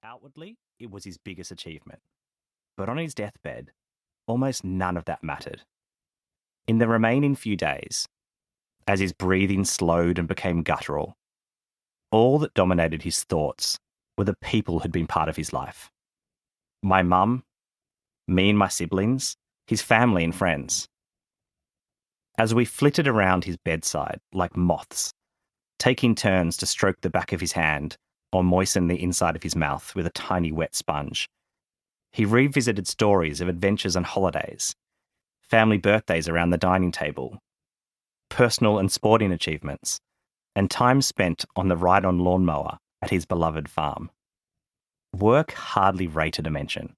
Outwardly, it was his biggest achievement. But on his deathbed, almost none of that mattered. In the remaining few days, as his breathing slowed and became guttural, all that dominated his thoughts were the people who'd been part of his life. My mum, me and my siblings, his family and friends. As we flitted around his bedside like moths, taking turns to stroke the back of his hand or moisten the inside of his mouth with a tiny wet sponge, he revisited stories of adventures and holidays, family birthdays around the dining table, personal and sporting achievements, and time spent on the ride-on lawnmower at his beloved farm. Work hardly rated a mention.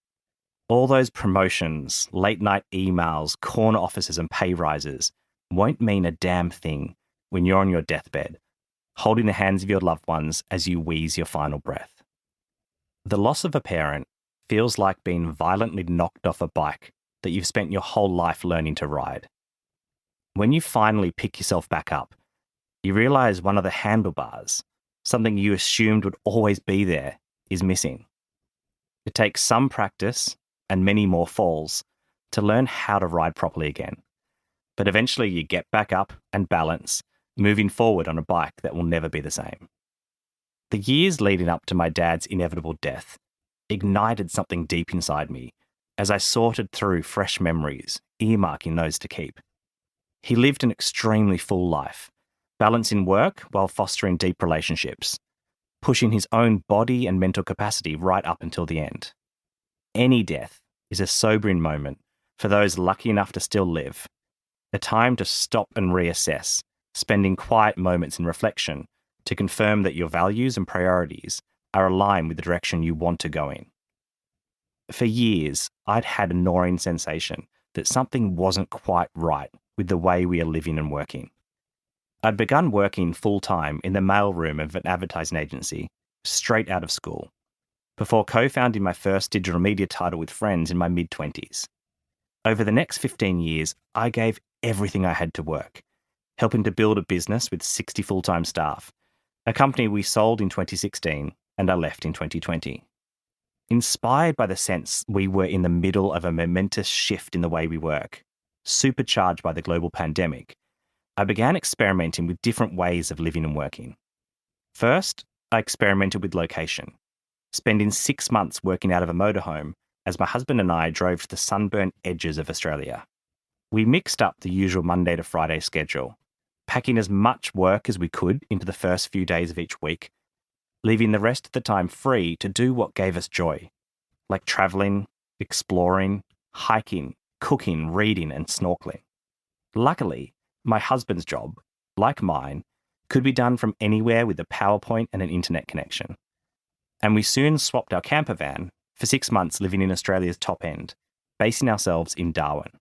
All those promotions, late-night emails, corner offices and pay rises won't mean a damn thing when you're on your deathbed, holding the hands of your loved ones as you wheeze your final breath. The loss of a parent feels like being violently knocked off a bike that you've spent your whole life learning to ride. When you finally pick yourself back up, you realise one of the handlebars, something you assumed would always be there, is missing. It takes some practice and many more falls to learn how to ride properly again. But eventually you get back up and balance, moving forward on a bike that will never be the same. The years leading up to my dad's inevitable death ignited something deep inside me as I sorted through fresh memories, earmarking those to keep. He lived an extremely full life, balancing work while fostering deep relationships, pushing his own body and mental capacity right up until the end. Any death is a sobering moment for those lucky enough to still live, a time to stop and reassess, spending quiet moments in reflection to confirm that your values and priorities are aligned with the direction you want to go in. For years, I'd had a gnawing sensation that something wasn't quite right with the way we are living and working. I'd begun working full-time in the mailroom of an advertising agency, straight out of school, before co-founding my first digital media title with friends in my mid-20s. Over the next 15 years, I gave everything I had to work, helping to build a business with 60 full-time staff, a company we sold in 2016 and I left in 2020. Inspired by the sense we were in the middle of a momentous shift in the way we work, supercharged by the global pandemic, I began experimenting with different ways of living and working. First, I experimented with location, spending 6 months working out of a motorhome as my husband and I drove to the sunburnt edges of Australia. We mixed up the usual Monday to Friday schedule, packing as much work as we could into the first few days of each week, leaving the rest of the time free to do what gave us joy, like travelling, exploring, hiking, cooking, reading and snorkeling. Luckily, my husband's job, like mine, could be done from anywhere with a PowerPoint and an internet connection. And we soon swapped our camper van for 6 months living in Australia's top end, basing ourselves in Darwin.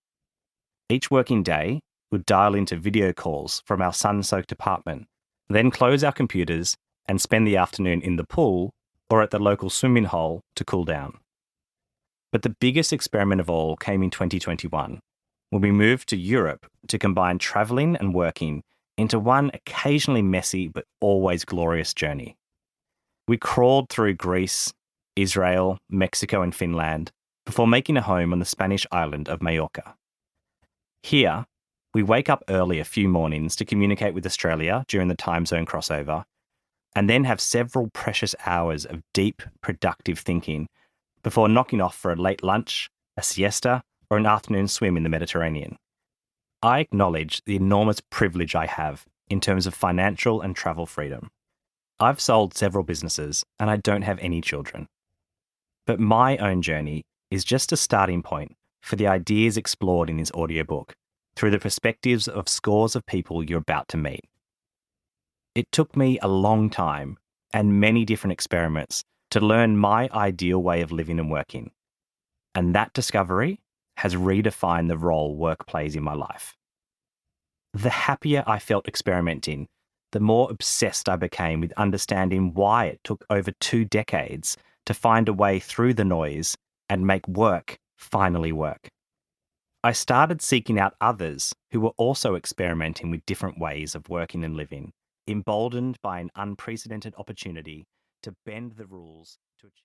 Each working day, we'd dial into video calls from our sun-soaked apartment, then close our computers and spend the afternoon in the pool or at the local swimming hole to cool down. But the biggest experiment of all came in 2021, when we moved to Europe to combine travelling and working into one occasionally messy but always glorious journey. We crawled through Greece, Israel, Mexico and Finland before making a home on the Spanish island of Majorca. Here, we wake up early a few mornings to communicate with Australia during the time zone crossover, and then have several precious hours of deep, productive thinking before knocking off for a late lunch, a siesta, or an afternoon swim in the Mediterranean. I acknowledge the enormous privilege I have in terms of financial and travel freedom. I've sold several businesses and I don't have any children. But my own journey is just a starting point for the ideas explored in this audiobook through the perspectives of scores of people you're about to meet. It took me a long time and many different experiments to learn my ideal way of living and working. And that discovery has redefined the role work plays in my life. The happier I felt experimenting, the more obsessed I became with understanding why it took over 2 decades to find a way through the noise and make work finally work. I started seeking out others who were also experimenting with different ways of working and living, emboldened by an unprecedented opportunity to bend the rules